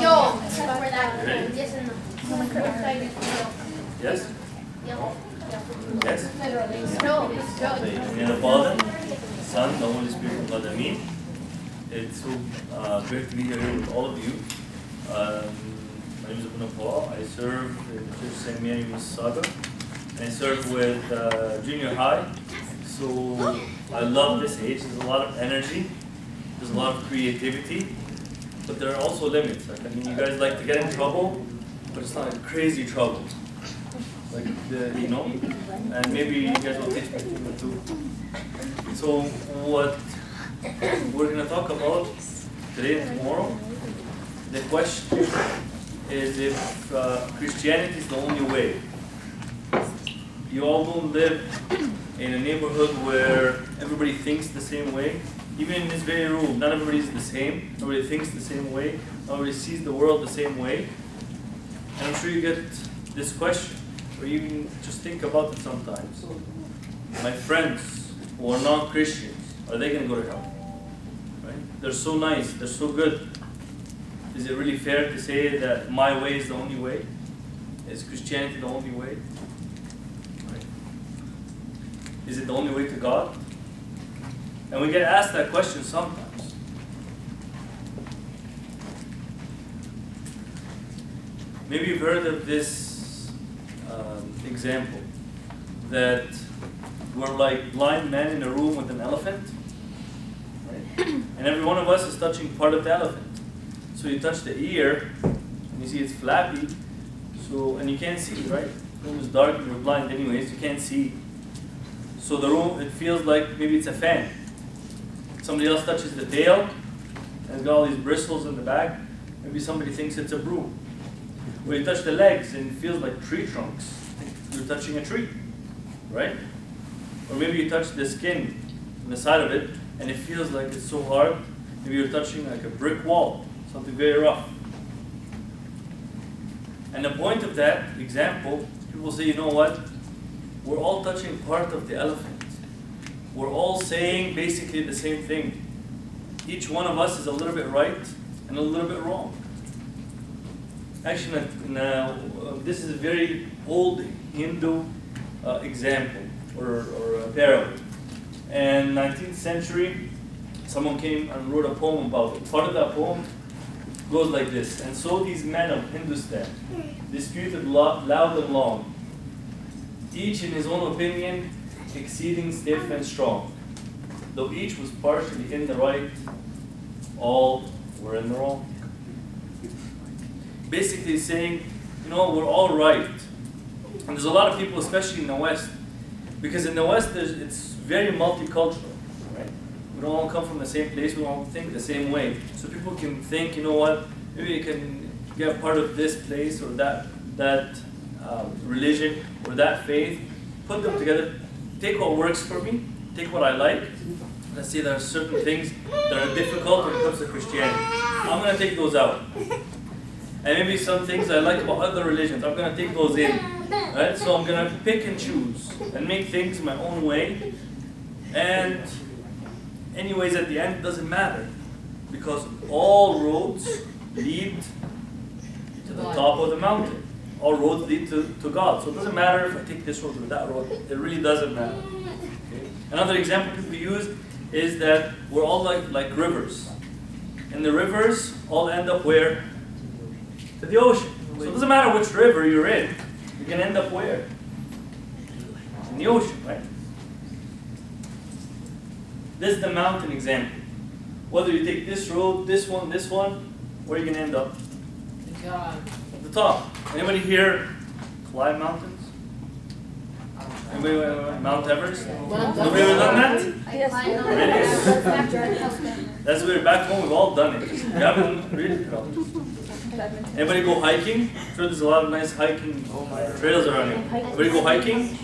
Yo, for that. Yes and no. Yes? Yes? No. In the Father, Son, the Holy Spirit, God, Amen. It's so great to be here with all of you. My name is Paul. I serve in the Church St. Mary Mississauga. I serve with junior high. So I love this age. There's a lot of energy. There's a lot of creativity. But there are also limits. Like, I mean, you guys like to get in trouble, but it's not like crazy trouble. Like, you know, and maybe you guys will teach me too. So what we're going to talk about today and tomorrow, the question is if Christianity is the only way. You all don't live in a neighborhood where everybody thinks the same way. Even in this very room, not everybody is the same. Nobody thinks the same way. Nobody sees the world the same way. And I'm sure you get this question, or you can just think about it sometimes. My friends who are non-Christians, are they going to go to hell? Right? They're so nice, they're so good. Is it really fair to say that my way is the only way? Is Christianity the only way? Right? Is it the only way to God? And we get asked that question sometimes. Maybe you've heard of this example, that we're like blind men in a room with an elephant, right? And every one of us is touching part of the elephant. So you touch the ear, and you see it's flappy, and you can't see, right? The room is dark and you're blind anyways, you can't see. So the room, it feels like maybe it's a fan. Somebody else touches the tail, and it's got all these bristles in the back. Maybe somebody thinks it's a broom. Or you touch the legs, and it feels like tree trunks. You're touching a tree, right? Or maybe you touch the skin on the side of it, and it feels like it's so hard. Maybe you're touching like a brick wall, something very rough. And the point of that example, people say, you know what? We're all touching part of the elephant. We're all saying basically the same thing. Each one of us is a little bit right and a little bit wrong. Actually, this is a very old Hindu example or a parable. In 19th century, someone came and wrote a poem about it. Part of that poem goes like this: and so these men of Hindustan disputed loud and long, each in his own opinion exceeding stiff and strong. Though each was partially in the right, all were in the wrong. Basically saying, you know, we're all right. And there's a lot of people, especially in the West, because in the West it's very multicultural, right? We don't all come from the same place, we don't all think the same way. So people can think, you know what, maybe you can get part of this place or that religion or that faith, put them together. Take what works for me, take what I like. Let's say there are certain things that are difficult when it comes to Christianity. I'm going to take those out. And maybe some things I like about other religions, I'm going to take those in. Right? So I'm going to pick and choose and make things my own way. And anyways, at the end, it doesn't matter. Because all roads lead to the top of the mountain. All roads lead to God. So it doesn't matter if I take this road or that road. It really doesn't matter. Okay? Another example people use is that we're all like rivers. And the rivers all end up where? To the ocean. So it doesn't matter which river you're in. You can end up where? In the ocean, right? This is the mountain example. Whether you take this road, this one, where are you going to end up? At the top. Anybody here climb mountains? Anybody Mount Everest? Nobody ever done that? Really? That's weird. Back home, we've all done it. We haven't really. Anybody go hiking? I'm sure there's a lot of nice hiking trails around here. Anybody go hiking?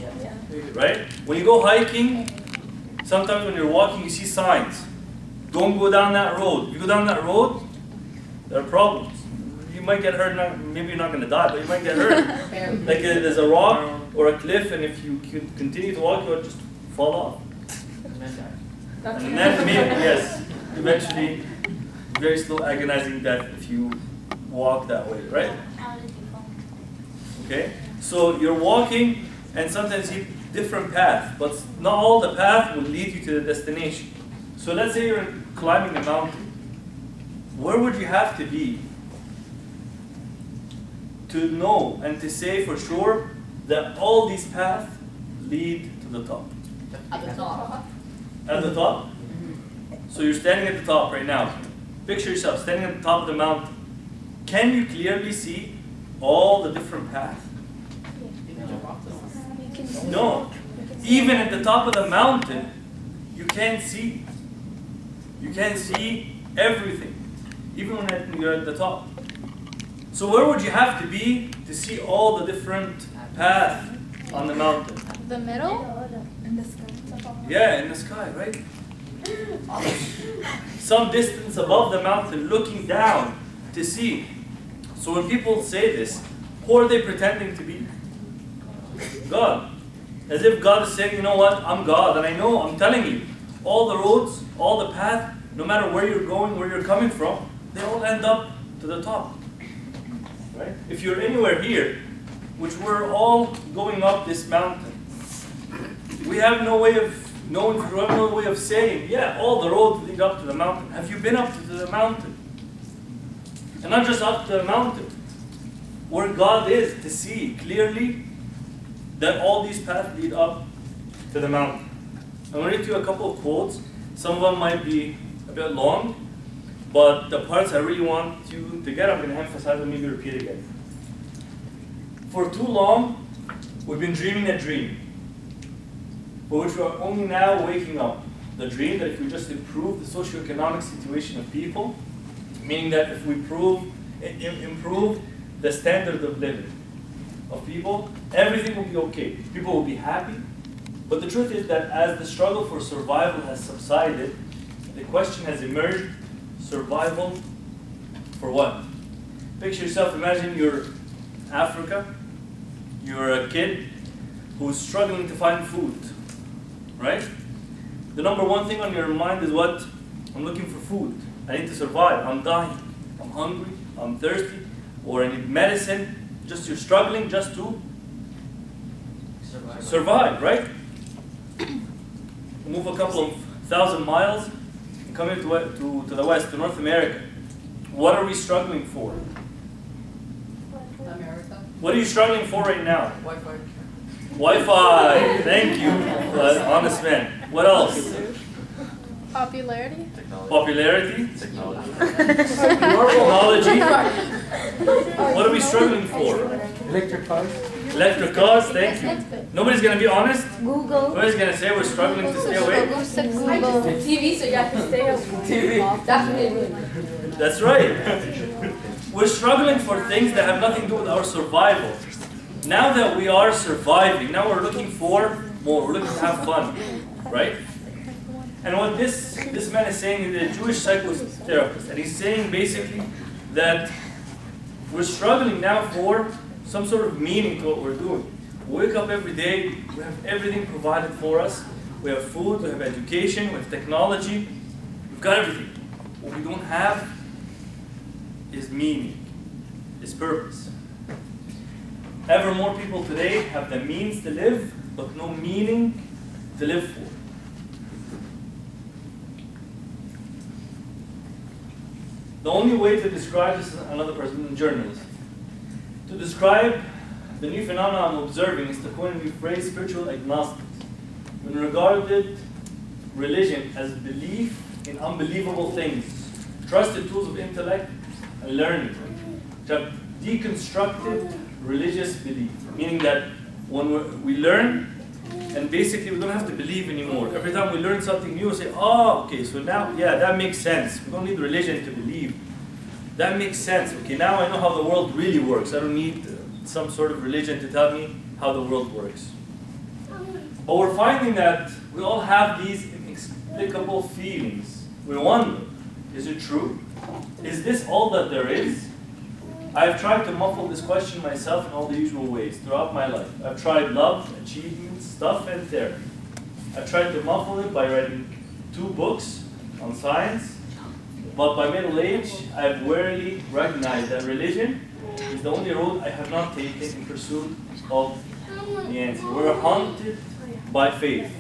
Right? When you go hiking, sometimes when you're walking, you see signs. Don't go down that road. If you go down that road, there are problems. You might get hurt, maybe you're not going to die, but you might get hurt. Like there's a rock or a cliff, and if you continue to walk, you'll just fall off. And then maybe, yes, eventually, very slow agonizing death if you walk that way, right? How did you go? Okay, so you're walking, and sometimes you have different paths, but not all the path will lead you to the destination. So let's say you're climbing a mountain. Where would you have to be to know and to say for sure that all these paths lead to the top? At the top. At the top? So you're standing at the top right now. Picture yourself standing at the top of the mountain. Can you clearly see all the different paths? No. Even at the top of the mountain, you can't see. You can't see everything, even when you're at the top. So where would you have to be to see all the different paths on the mountain? The middle? In the sky. Yeah, in the sky, right? Some distance above the mountain, looking down to see. So when people say this, who are they pretending to be? God. As if God is saying, you know what, I'm God, and I know, I'm telling you, all the roads, all the paths, no matter where you're going, where you're coming from, they all end up to the top. Right? If you're anywhere here, which we're all going up this mountain, we have no way of knowing, we have no way of saying, yeah, all the roads lead up to the mountain. Have you been up to the mountain? And not just up to the mountain, where God is, to see clearly that all these paths lead up to the mountain. I'm going to read you a couple of quotes. Some of them might be a bit long, but the parts I really want you to get, I'm going to emphasize and maybe repeat again. For too long, we've been dreaming a dream, for which we are only now waking up. The dream that if we just improve the socioeconomic situation of people, meaning that if we improve the standard of living of people, everything will be okay. People will be happy. But the truth is that as the struggle for survival has subsided, the question has emerged, survival for what? Picture yourself, imagine you're Africa, you're a kid who's struggling to find food, right? The number one thing on your mind is what? I'm looking for food. I need to survive. I'm dying. I'm hungry. I'm thirsty. Or I need medicine. Just you're struggling just to survive, right? Move a couple of 1,000 miles and come into to the west, to North America. What are we struggling for? America. What are you struggling for right now? Wi-Fi. Wi-Fi. Thank you, honest man. What else? Popularity? Popularity. Technology. Technology. What are we struggling for? Electric cars. Electric cars. Thank you. Nobody's gonna be honest. Google. Nobody's gonna say we're struggling to stay awake. Google said Google. TV, so you have to stay up. TV. Definitely. That's right. We're struggling for things that have nothing to do with our survival. Now that we are surviving, now we're looking for more. We're looking to have fun, right? And what this man is saying is a Jewish psychotherapist, and he's saying basically that we're struggling now for some sort of meaning to what we're doing. We wake up every day, we have everything provided for us. We have food, we have education, we have technology, we've got everything. What we don't have is meaning, is purpose. Ever more people today have the means to live, but no meaning to live for. The only way to describe this, another person, a journalist, to describe the new phenomena I'm observing is to coin a new phrase, spiritual agnostics, when regarded religion as belief in unbelievable things, trusted tools of intellect and learning, which have deconstructed religious belief, meaning that when we learn, and basically we don't have to believe anymore. Every time we learn something new, we say, oh, okay, so now, yeah, that makes sense. We don't need religion to believe. That makes sense. Okay, now I know how the world really works. I don't need some sort of religion to tell me how the world works. But we're finding that we all have these inexplicable feelings. We wonder, is it true? Is this all that there is? I've tried to muffle this question myself in all the usual ways throughout my life. I've tried love, achievement, stuff, and therapy. I've tried to muffle it by writing 2 books on science, but by middle age, I've rarely recognized that religion is the only road I have not taken in pursuit of the answer. We're haunted by faith.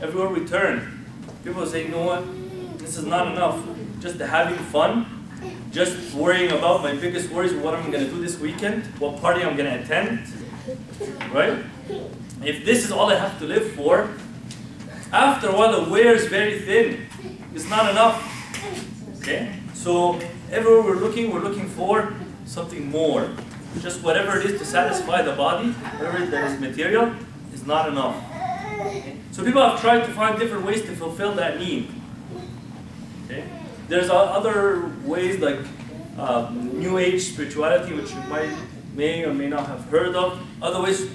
Everywhere we turn, people say, you know what, this is not enough. Just having fun, just worrying about my biggest worries, what I'm going to do this weekend, what party I'm going to attend, right? If this is all I have to live for, after a while the wears very thin. It's not enough. Okay? So everywhere we're looking for something more. Just whatever it is to satisfy the body, whatever that is material, is not enough. Okay? So people have tried to find different ways to fulfill that need. Okay? There's other ways like New Age spirituality, which you may or may not have heard of. Other ways,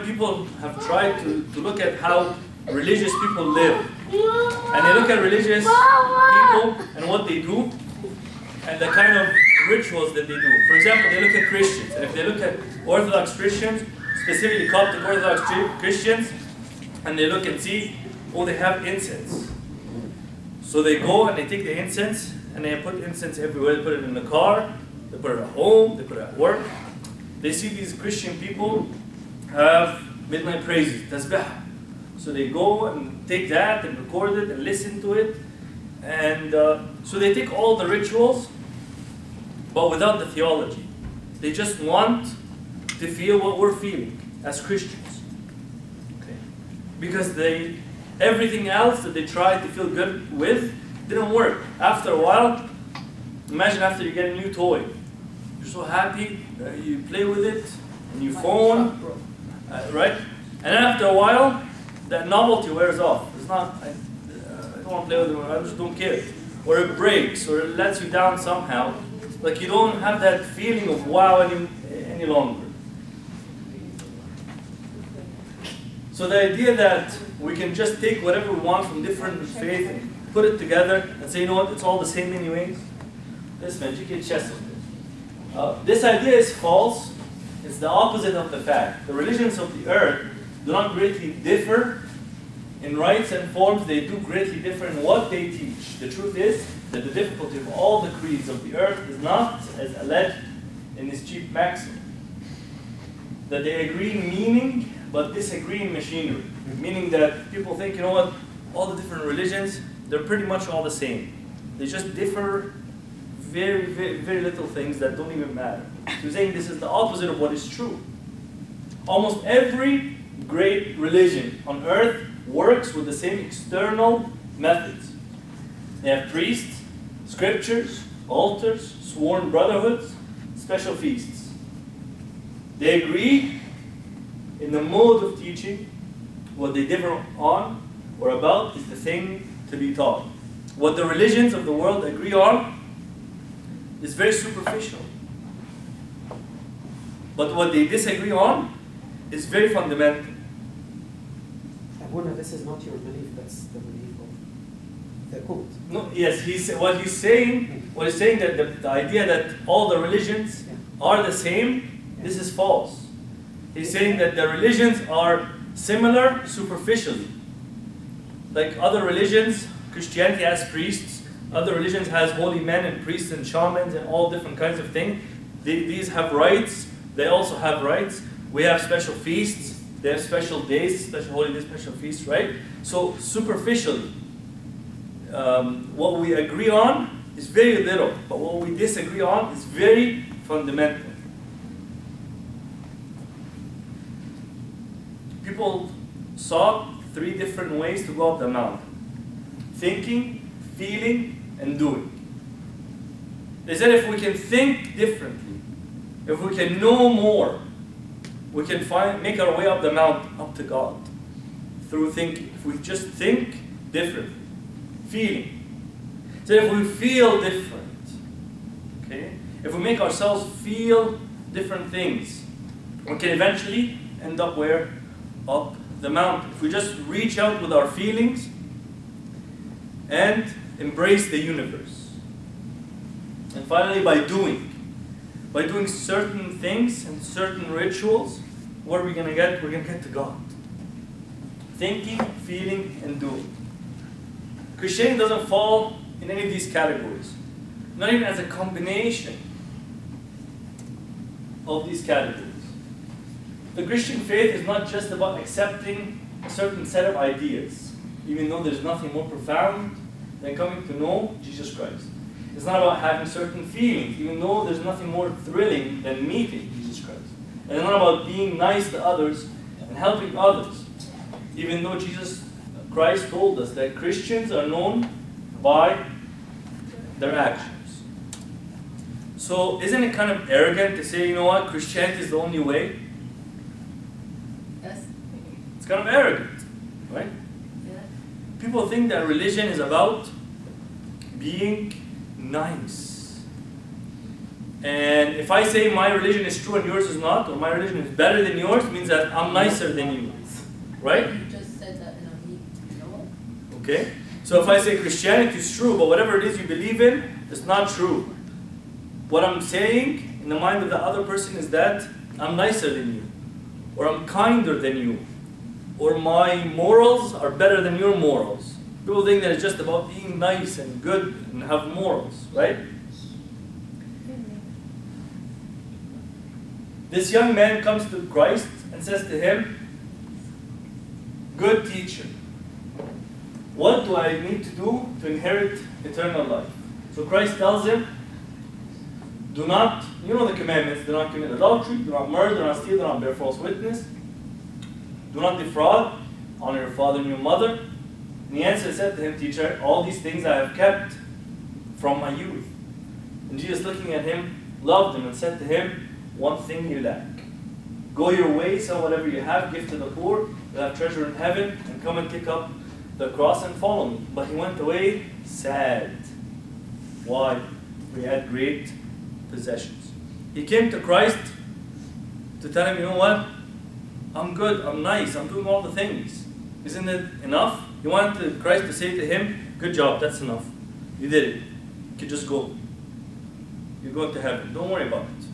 people have tried to look at how religious people live. And they look at religious people and what they do, and the kind of rituals that they do. For example, they look at Christians, and if they look at Orthodox Christians, specifically Coptic Orthodox Christians, and they look and see, oh, they have incense. So they go and they take the incense, and they put incense everywhere. They put it in the car, they put it at home, they put it at work. They see these Christian people have midnight praises, tasbih. So they go and take that and record it and listen to it. And so they take all the rituals, but without the theology. They just want to feel what we're feeling as Christians. Okay? Because everything else that they tried to feel good with didn't work. After a while, imagine after you get a new toy. You're so happy, you play with it, and you phone, right? And after a while, that novelty wears off. It's not, I don't want to play with it, I just don't care. Or it breaks, or it lets you down somehow. Like you don't have that feeling of wow any longer. So the idea that we can just take whatever we want from different faiths and put it together and say, you know what, it's all the same anyways. This man, you get chest of this. This idea is false. It's the opposite of the fact. The religions of the earth do not greatly differ in rites and forms. They do greatly differ in what they teach. The truth is that the difficulty of all the creeds of the earth is not, as alleged in this cheap maxim, that they agree in meaning but disagree in machinery. Meaning that people think, you know what, all the different religions, they're pretty much all the same. They just differ very, very, very little things that don't even matter. So saying this is the opposite of what is true. Almost every great religion on earth works with the same external methods. They have priests, scriptures, altars, sworn brotherhoods, special feasts. They agree in the mode of teaching. What they differ on or about is the thing to be taught. What the religions of the world agree on is very superficial. But what they disagree on is very fundamental. Abuna, this is not your belief, that's the belief of the cult. No, yes, what he's saying that the idea that all the religions are the same, this is false. He's saying that the religions are similar superficially. Like other religions, Christianity has priests, other religions has holy men and priests and shamans and all different kinds of things. These have rites, they also have rites. We have special feasts, they have special days, special holy days, special feasts, right? So superficially, what we agree on is very little, but what we disagree on is very fundamental. People saw 3 different ways to go up the mountain: thinking, feeling, and doing. They said if we can think differently, if we can know more, we can make our way up the mountain, up to God, through thinking. If we just think differently, feeling. So if we feel different, okay? If we make ourselves feel different things, we can eventually end up where? Up the mountain. If we just reach out with our feelings and embrace the universe. And finally, by doing certain things and certain rituals, what are we going to get? We're going to get to God. Thinking, feeling, and doing. Christianity doesn't fall in any of these categories. not even as a combination of these categories. The Christian faith is not just about accepting a certain set of ideas, even though there's nothing more profound than coming to know Jesus Christ. It's not about having certain feelings, even though there's nothing more thrilling than meeting Jesus Christ. And it's not about being nice to others and helping others, even though Jesus Christ told us that Christians are known by their actions. So isn't it kind of arrogant to say, you know what, Christianity is the only way? Yes. It's kind of arrogant, right? Yeah. People think that religion is about being nice. And if I say my religion is true and yours is not, or my religion is better than yours, it means that I'm nicer than you, right? You just said that in a meeting, no? Okay? So if I say Christianity is true, but whatever it is you believe in, it's not true. What I'm saying in the mind of the other person is that I'm nicer than you, or I'm kinder than you, or my morals are better than your morals. People think that it's just about being nice and good and have morals, right? This young man comes to Christ and says to him, "Good teacher, what do I need to do to inherit eternal life?" So Christ tells him, do not, you know the commandments, do not commit adultery, do not murder, do not steal, do not bear false witness, do not defraud, honor your father and your mother. And the answer said to him, "Teacher, all these things I have kept from my youth." And Jesus, looking at him, loved him and said to him, "One thing you lack. Go your way, sell whatever you have, give to the poor, you'll have treasure in heaven, and come and pick up the cross and follow me." But he went away sad. Why? For he had great possessions. He came to Christ to tell him, you know what? I'm good, I'm nice, I'm doing all the things. Isn't it enough? He wanted Christ to say to him, "Good job, that's enough. You did it. You can just go. You're going to heaven. Don't worry about it."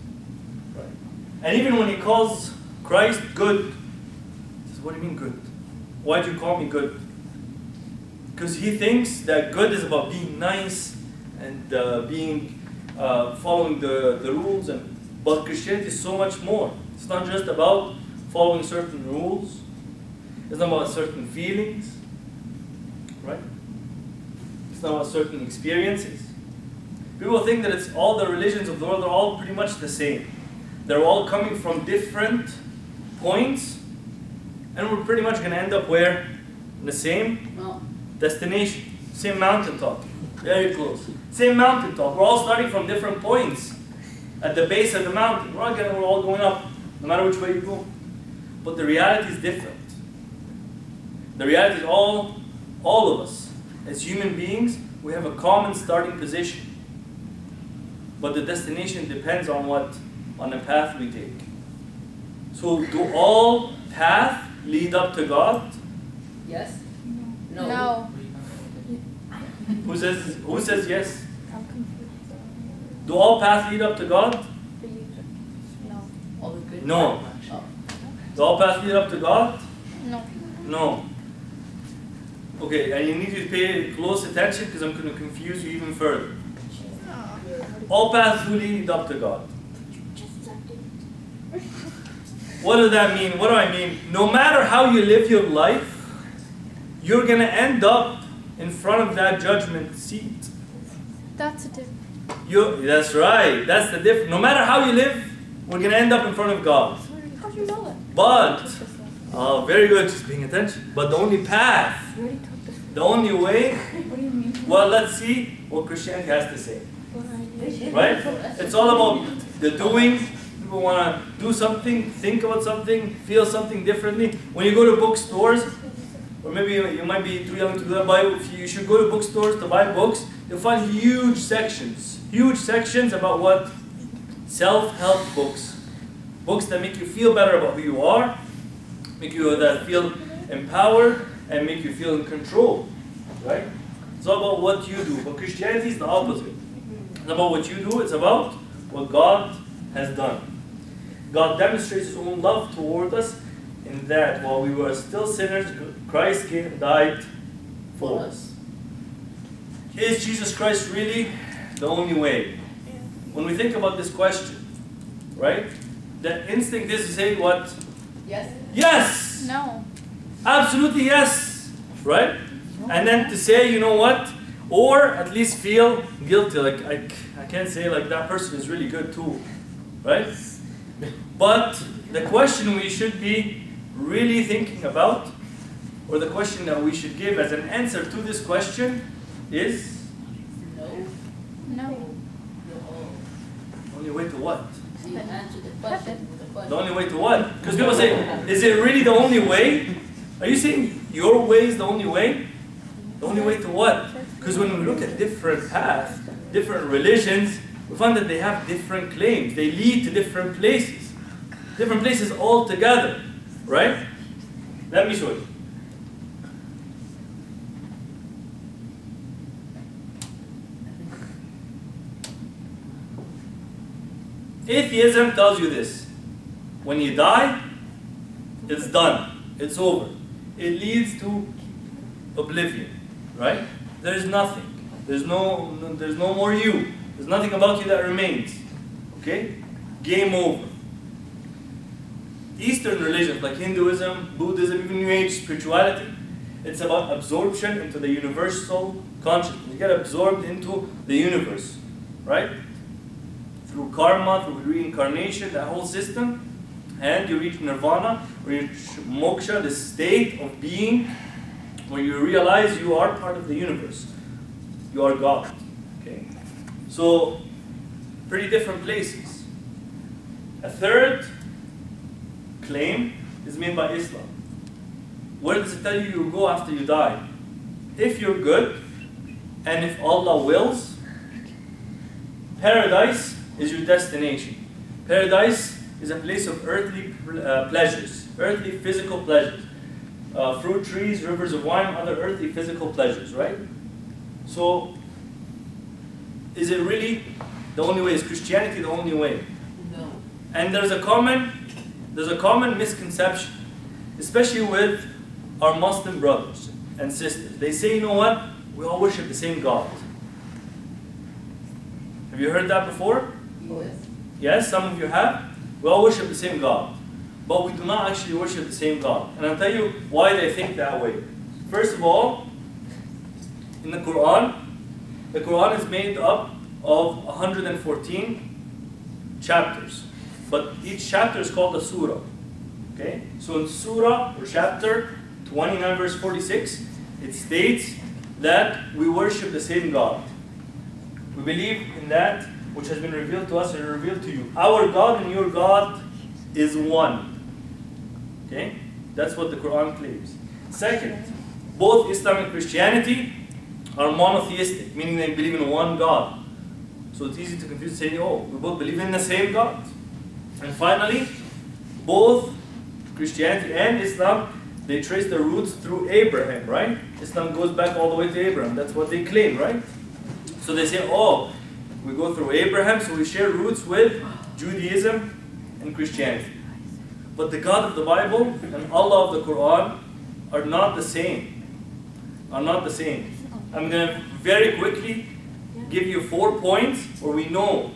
Right? And even when he calls Christ good, he says, "What do you mean good? Why do you call me good?" Because he thinks that good is about being nice and following the rules. But Christianity is so much more. It's not just about following certain rules. It's not about certain feelings. Right? It's not about certain experiences. People think that it's all the religions of the world are all pretty much the same. They're all coming from different points, and we're pretty much going to end up where? In the same destination, same mountaintop, very close. Same mountaintop. We're all starting from different points at the base of the mountain. We're all going up, no matter which way you go. But the reality is different. The reality is all of us, as human beings, we have a common starting position. But the destination depends on what? On the path we take. So do all paths lead up to God? Yes? No. No. Who says yes? I'm confused. Do all paths lead up to God? No. All the good No. Oh. Do all paths lead up to God? No. No. Okay, and you need to pay close attention because I'm going to confuse you even further. All paths do lead up to God. What does that mean? What do I mean? No matter how you live your life, you're going to end up in front of that judgment seat. That's a different. That's right. That's the difference. No matter how you live, we're going to end up in front of God. How do you know that? But, very good, just paying attention. But the only path, the only way, What do you mean? well, let's see what Christianity has to say. Right? It's all about the doing. People want to do something, think about something, feel something differently. When you go to bookstores, or maybe you might be too young to do that, you should go to bookstores to buy books. You'll find huge sections about what? Self-help books. Books that make you feel better about who you are, make you feel empowered, and make you feel in control. Right? It's all about what you do. But Christianity is the opposite. It's about what you do, it's about what God has done. God demonstrates His own love toward us in that while we were still sinners, Christ came and died for us. Is Jesus Christ really the only way. When we think about this question, right? The instinct is to say what? Yes. Yes! No. Absolutely yes! Right? And then to say, you know what? Or at least feel guilty. Like, I can't say like that person is really good too. Right? But the question we should be really thinking about, or the question that we should give as an answer to this question is? No. Only way to what? You answer the question with a question. The only way to what? Because people say, is it really the only way? Are you saying your way is the only way? The only way to what? Because when we look at different paths, different religions, we find that they have different claims. They lead to different places. Different places altogether. Right? Let me show you. Atheism tells you this. When you die, it's done. It's over. It leads to oblivion. Right? There is nothing. There's no more you. There's nothing about you that remains. Okay? Game over. Eastern religions like Hinduism, Buddhism, even New Age spirituality, it's about absorption into the universal consciousness. You get absorbed into the universe. Right? Through karma, through reincarnation, that whole system, and you reach nirvana, or you reach moksha, the state of being, where you realize you are part of the universe. You are God. Okay? So, pretty different places. A third claim is made by Islam. Where does it tell you you go after you die? If you're good, and if Allah wills, paradise is your destination. Paradise is a place of earthly pleasures, earthly physical pleasures. Fruit trees, rivers of wine, other earthly physical pleasures, right? So, is it really the only way? Is Christianity the only way? No. And there's a common misconception, especially with our Muslim brothers and sisters. They say, you know what? We all worship the same God. Have you heard that before? Yes. Yes, some of you have. We all worship the same God. But we do not actually worship the same God. And I'll tell you why they think that way. First of all, in the Quran is made up of 114 chapters. But each chapter is called a surah. Okay? So in surah, or chapter 29 verse 46, it states that we worship the same God. We believe in that which has been revealed to us and revealed to you. Our God and your God is one. Okay? That's what the Quran claims. Second, both Islam and Christianity are monotheistic, meaning they believe in one God. So it's easy to confuse saying, oh, we both believe in the same God. And finally, both Christianity and Islam, they trace their roots through Abraham, right? Islam goes back all the way to Abraham. That's what they claim, right? So they say, oh, we go through Abraham, so we share roots with Judaism and Christianity. But the God of the Bible and Allah of the Quran are not the same. Are not the same. I'm going to very quickly give you 4 points where we know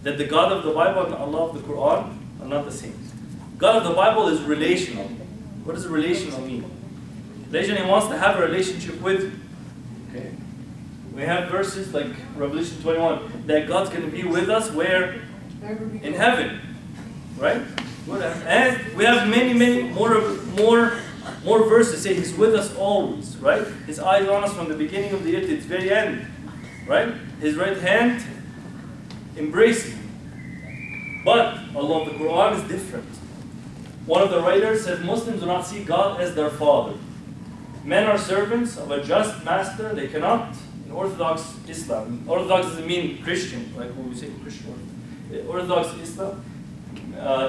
that the God of the Bible and Allah of the Quran are not the same. God of the Bible is relational. What does relational mean? Relational, He wants to have a relationship with you. Okay? We have verses like Revelation 21 that God's going to be with us where? In heaven. Right? And we have many more verses say He's with us always. Right? His eyes on us from the beginning of the year to its very end. Right? His right hand embracing. But Allah of the Quran is different. One of the writers says Muslims do not see God as their father. Men are servants of a just master. They cannot, in Orthodox Islam, Orthodox doesn't mean Christian, like what we say Christian. Orthodox Islam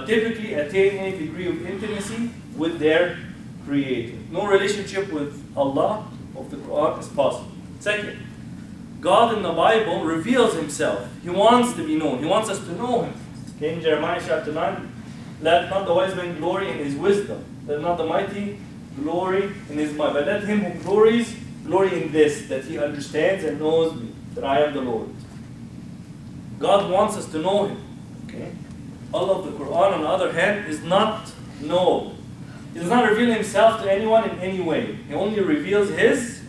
typically attain any degree of intimacy with their Creator. No relationship with Allah of the Quran is possible. Second, God in the Bible reveals Himself. He wants to be known. He wants us to know Him. Okay, in Jeremiah chapter 9, let not the wise man glory in his wisdom. Let not the mighty glory in his might. But let him who glories, glory in this, that he understands and knows me, that I am the Lord. God wants us to know Him. Okay? Allah of the Quran, on the other hand, is not knowable. He does not reveal Himself to anyone in any way. He only reveals His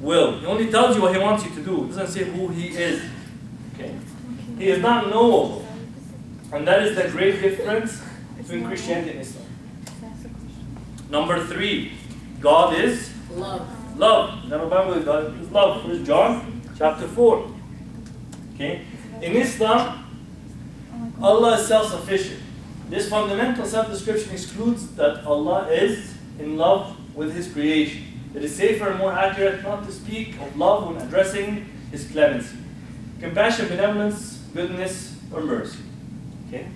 will. He only tells you what He wants you to do. He doesn't say who He is. Okay? He is not knowable. And that is the great difference between Christianity and Islam. Number 3, God is Love. love. Now the Bible is God is love. 1 John chapter 4. Okay? In Islam, Allah is self-sufficient. This fundamental self-description excludes that Allah is in love with His creation. It is safer and more accurate not to speak of love when addressing His clemency, compassion, benevolence, goodness, or mercy. Okay?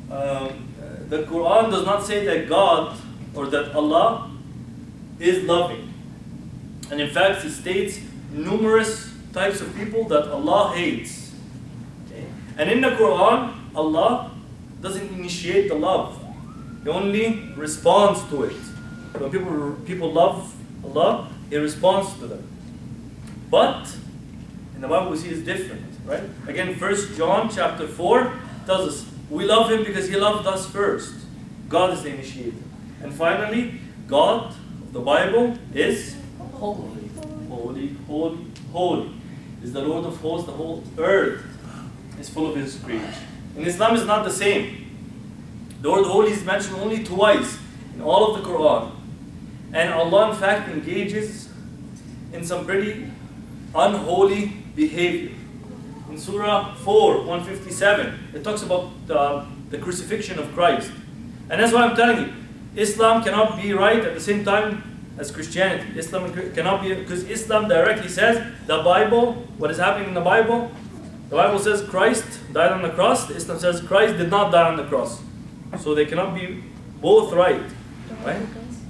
The Quran does not say that God or that Allah is loving. And in fact, it states numerous types of people that Allah hates. Okay? And in the Quran, Allah doesn't initiate the love. He only responds to it. When people love Allah, He responds to them. But in the Bible we see it's different, right? Again, 1 John chapter 4 tells us we love Him because He loved us first. God is the initiator. And finally, God of the Bible is Holy. holy, holy, holy. Is the Lord of hosts. The whole earth is full of His creation. In Islam, it's not the same. The word holy is mentioned only twice in all of the Quran. And Allah, in fact, engages in some pretty unholy behavior. In Surah 4, 157, it talks about the crucifixion of Christ. And that's why I'm telling you, Islam cannot be right at the same time as Christianity. Islam cannot be, because Islam directly says the Bible, what is happening in the Bible says Christ died on the cross. Islam says Christ did not die on the cross. So they cannot be both right. Right?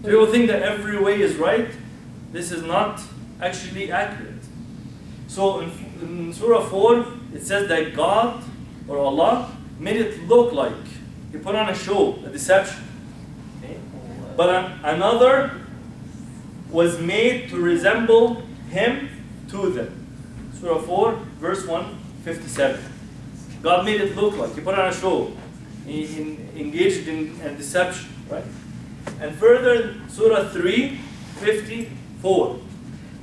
So people think that every way is right. This is not actually accurate. So in Surah 4, it says that God or Allah made it look like He put on a show, a deception. Okay? But another was made to resemble Him to them. Surah 4, verse 157. God made it look like He put on a show. He engaged in a deception, right? And further, Surah 3, 54.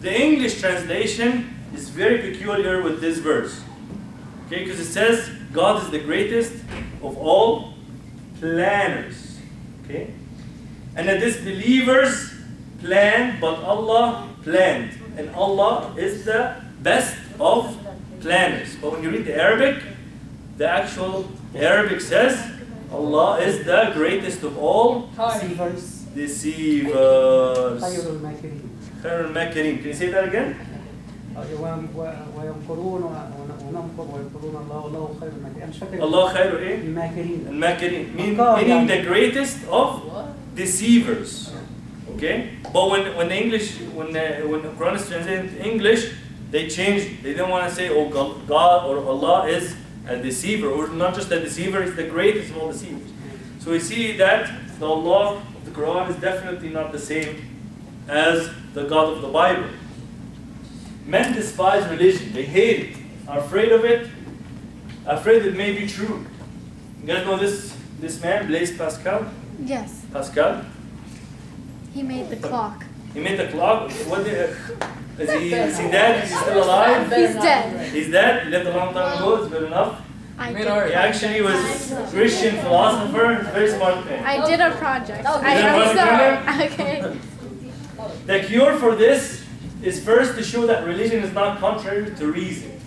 The English translation is very peculiar with this verse. Okay, because it says God is the greatest of all planners. Okay? And that disbelievers plan, but Allah planned. And Allah is the best of planners. But when you read the Arabic, the actual Arabic says Allah is the greatest of all Deceivers. deceivers. خير الماكرين. خير الماكرين. Can you say that again? ويمكرون ونمكر ويمكرون الله والله خير الماكرين. مش فاكر. Allah خير ايه؟ الماكرين. الماكرين. Meaning the greatest of deceivers. Okay? But when the English, when the Quran is translated into English, they changed. They didn't want to say, oh, God or Allah is a deceiver, or not just a deceiver, He's the greatest of all deceivers. So we see that the Allah of the Quran is definitely not the same as the God of the Bible. Men despise religion. They hate it, are afraid of it, afraid it may be true. You guys know this man, Blaise Pascal? Yes. Pascal? He made the clock. He made the clock. Is he dead? Is he still alive? He's dead. He's dead. He lived a long time ago. It's good enough. I Made did, art. He actually was a Christian philosopher. Very smart man. I did a project. Oh, I'm did a sorry. Okay. The cure for this is first to show that religion is not contrary to reason,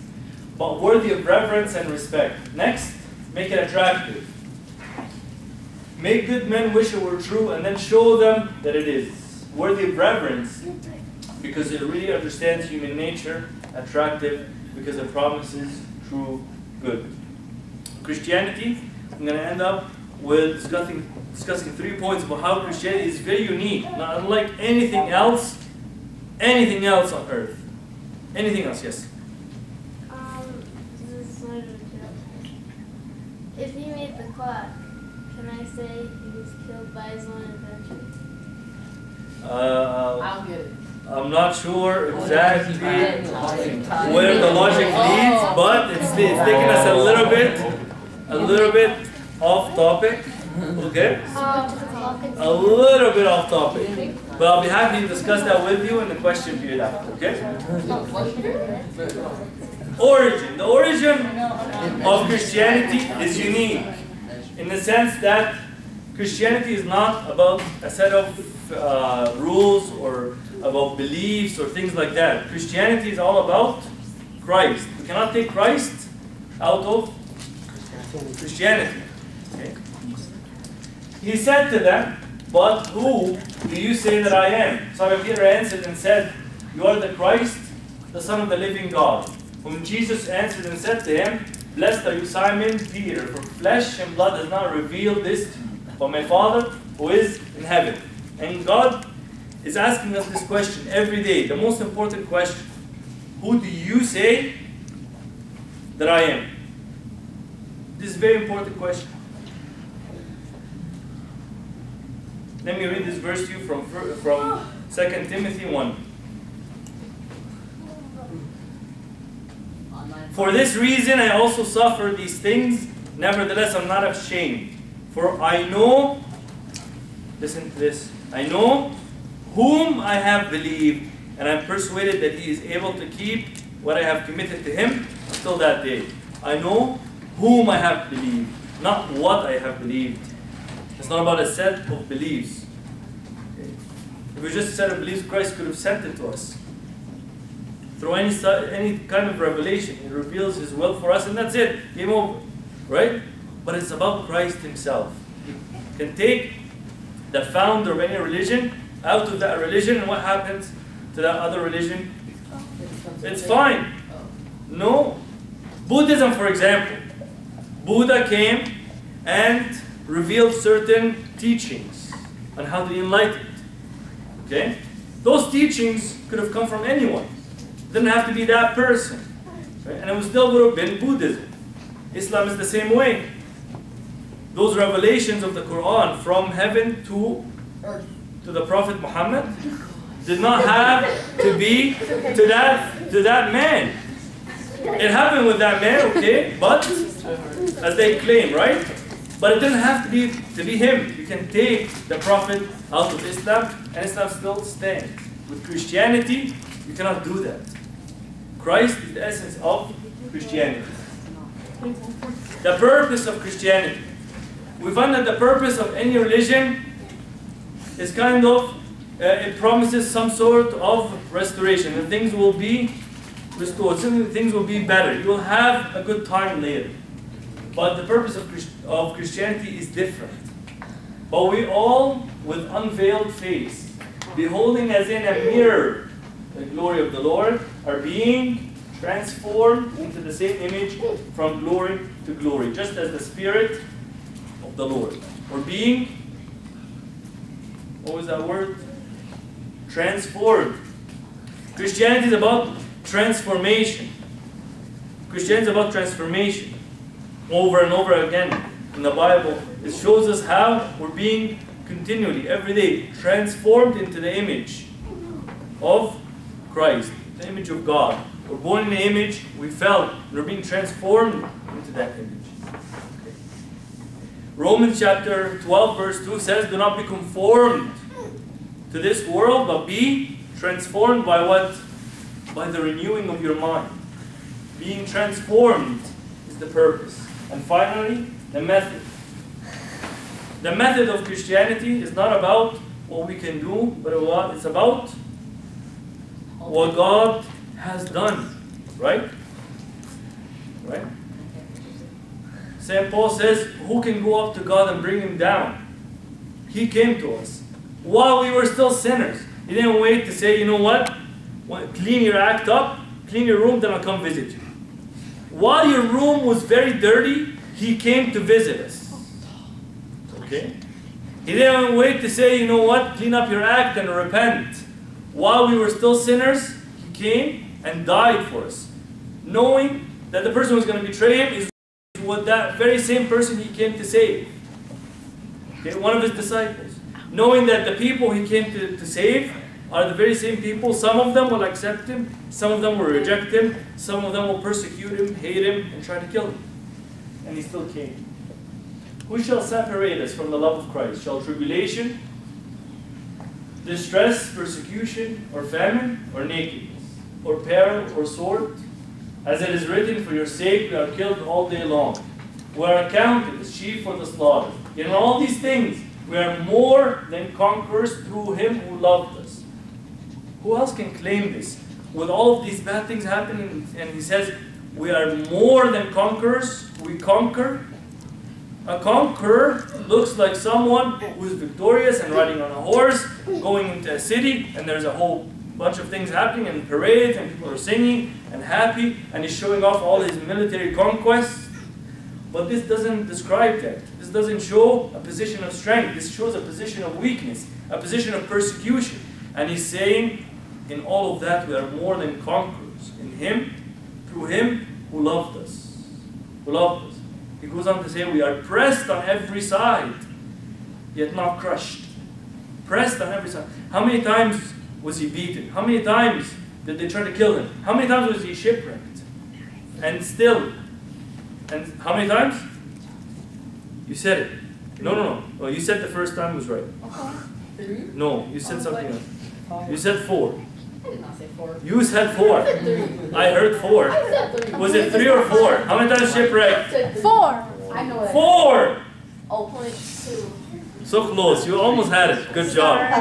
but worthy of reverence and respect. Next, make it attractive. Make good men wish it were true, and then show them that it is. Worthy of reverence, because it really understands human nature. Attractive, because it promises true good. Christianity, I'm going to end up with discussing 3 points about how Christianity is very unique, not unlike anything else on earth. Anything else, yes? This is sort of a joke. If he made the clock, can I say he was killed by his own invention? I'll get it. I'm not sure exactly where the logic leads, but it's taking us a little bit off topic. Okay? A little bit off topic. But I'll be happy to discuss that with you in the question period after, okay? Origin. The origin of Christianity is unique in the sense that Christianity is not about a set of rules or about beliefs or things like that. Christianity is all about Christ. We cannot take Christ out of Christianity. Okay? He said to them, "But who do you say that I am?" Simon Peter answered and said, "You are the Christ, the Son of the living God." Whom Jesus answered and said to him, "Blessed are you, Simon Peter, for flesh and blood has not revealed this to you, but my Father who is in heaven." And God is asking us this question every day, the most important question. Who do you say that I am? This is a very important question. Let me read this verse to you from 2 Timothy 1. "For this reason I also suffer these things, nevertheless I'm not ashamed. For I know," listen to this, "I know whom I have believed, and I'm persuaded that he is able to keep what I have committed to him until that day." I know whom I have believed, not what I have believed. It's not about a set of beliefs. Okay. If it was just a set of beliefs, Christ could have sent it to us. Through any kind of revelation, He reveals His will for us, and that's it. Game over. Right? But it's about Christ Himself. He can take the founder of any religion out of that religion, and what happens to that other religion? It's fine. No. Buddhism, for example. Buddha came and revealed certain teachings on how to be enlightened. Okay? Those teachings could have come from anyone. It didn't have to be that person. Right? And it still would have been Buddhism. Islam is the same way. Those revelations of the Quran from heaven to the Prophet Muhammad did not have to be to that man. It happened with that man, okay, but as they claim, right? But it didn't have to be him. You can take the Prophet out of Islam, and Islam still stands. With Christianity, you cannot do that. Christ is the essence of Christianity. The purpose of Christianity. We find that the purpose of any religion is kind of, it promises some sort of restoration, and things will be restored, things will be better. You will have a good time later. But the purpose of Christianity is different. But we all, with unveiled face, beholding as in a mirror the glory of the Lord, are being transformed into the same image from glory to glory, just as the Spirit of the Lord. We're being, what was that word? Transformed. Christianity is about transformation. Christianity is about transformation. Over and over again in the Bible, it shows us how we're being continually, every day, transformed into the image of Christ, the image of God. We're born in the image, we fell, and we're being transformed into that image. Okay. Romans chapter 12 verse 2 says, "Do not be conformed to this world, but be transformed by what? By the renewing of your mind." Being transformed is the purpose. And finally, the method. The method of Christianity is not about what we can do, but it's about what God has done. Right? Right? St. Paul says, who can go up to God and bring Him down? He came to us while we were still sinners. He didn't wait to say, you know what? Clean your act up, clean your room, then I'll come visit you. While your room was very dirty, He came to visit us. Okay? He didn't wait to say, you know what, clean up your act and repent. While we were still sinners, He came and died for us. Knowing that the person who was going to betray Him is what that very same person He came to save. Okay? One of His disciples. Knowing that the people He came to save are the very same people. Some of them will accept him, some of them will reject him, some of them will persecute him, hate him, and try to kill him. And he still came. Who shall separate us from the love of Christ? Shall tribulation, distress, persecution, or famine, or nakedness, or peril, or sword? As it is written, for your sake we are killed all day long. We are accounted as sheep for the slaughter. In all these things, we are more than conquerors through him who loved us. Who else can claim this? With all of these bad things happening, and he says, we are more than conquerors, we conquer. A conqueror looks like someone who is victorious and riding on a horse, going into a city, and there's a whole bunch of things happening, and parades, and people are singing and happy, and he's showing off all his military conquests. But this doesn't describe that. This doesn't show a position of strength. This shows a position of weakness, a position of persecution. And he's saying, in all of that, we are more than conquerors. In him, through him who loved us. Who loved us. He goes on to say, we are pressed on every side, yet not crushed. Pressed on every side. How many times was he beaten? How many times did they try to kill him? How many times was he shipwrecked? And still, and how many times? You said it. No. Oh, you said the first time was right. No, you said something else. You said 4. I did not say 4. You said 4. I heard 4. I said 3. Was it 3 or 4? How many times shipwrecked? 4. I know that. 4! Oh, point 2. So close. You almost had it. Good job. 2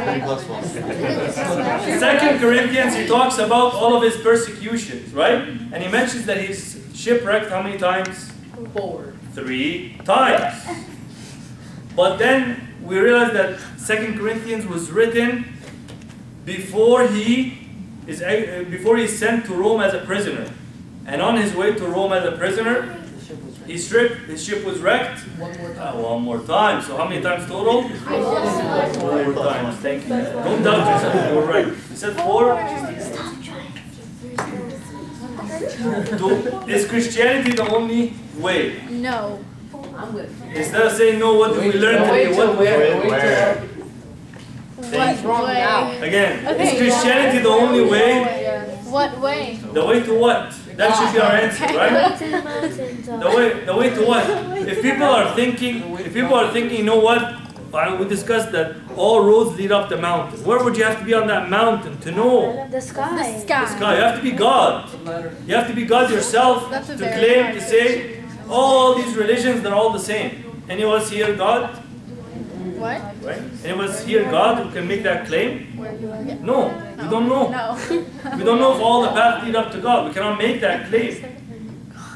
Corinthians, he talks about all of his persecutions, right? And he mentions that he's shipwrecked how many times? 4. 3 times. But then we realize that 2 Corinthians was written before he is sent to Rome as a prisoner. And on his way to Rome as a prisoner, his ship was wrecked. One more time. So how many times total? 4 times. Thank you. Don't doubt yourself. You were right. You said 4? Is Christianity the only way? No. I'm with you. Instead of saying no, what do we learn today? What Where? What's wrong now? Again, Okay. is Christianity the only way? What way? The way to what? That should be our answer, right? The way to what? If people are thinking, you know what? We discussed that all roads lead up the mountain. Where would you have to be on that mountain to know? The sky. The sky. The sky. You have to be God. You have to be God yourself That's a to very claim, hard to say, all these religions, they're all the same. Any of us here God? What? Right? Any of us here God who can make that claim? No, we don't know. No. We don't know if all the paths lead up to God. We cannot make that claim.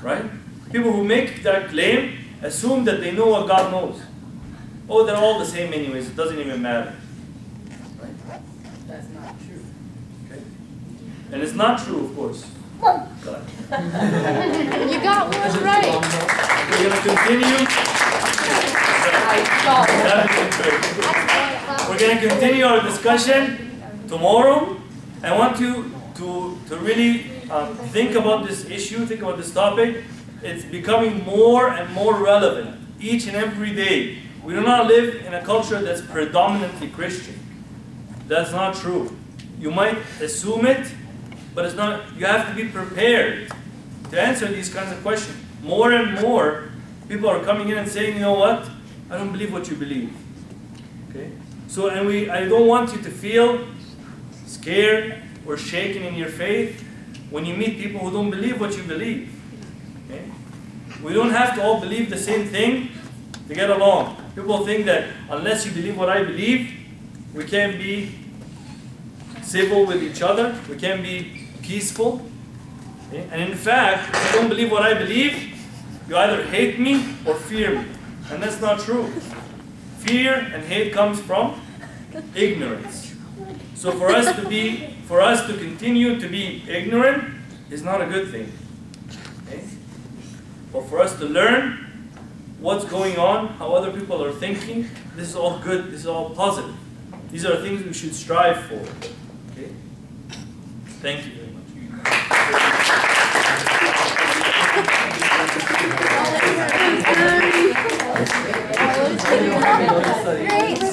Right? People who make that claim assume that they know what God knows. Oh, they're all the same anyways. It doesn't even matter. Right? That's not true. Okay? And it's not true, of course. God. You got one right. We're going to continue. We're going to continue our discussion tomorrow. I want you to really think about this issue, think about this topic. It's becoming more and more relevant each and every day. We do not live in a culture that's predominantly Christian. That's not true. You might assume it, but it's not. You have to be prepared to answer these kinds of questions. More and more people are coming in and saying, you know what? I don't believe what you believe. Okay? So, I don't want you to feel scared or shaken in your faith when you meet people who don't believe what you believe. Okay? We don't have to all believe the same thing to get along. People think that unless you believe what I believe, we can't be civil with each other, we can't be peaceful. Okay? And in fact, if you don't believe what I believe, you either hate me or fear me. And that's not true. Fear and hate comes from ignorance. So for us to continue to be ignorant is not a good thing. Okay? But for us to learn what's going on, how other people are thinking, this is all good, this is all positive. These are things we should strive for. Okay? Thank you very much. Great.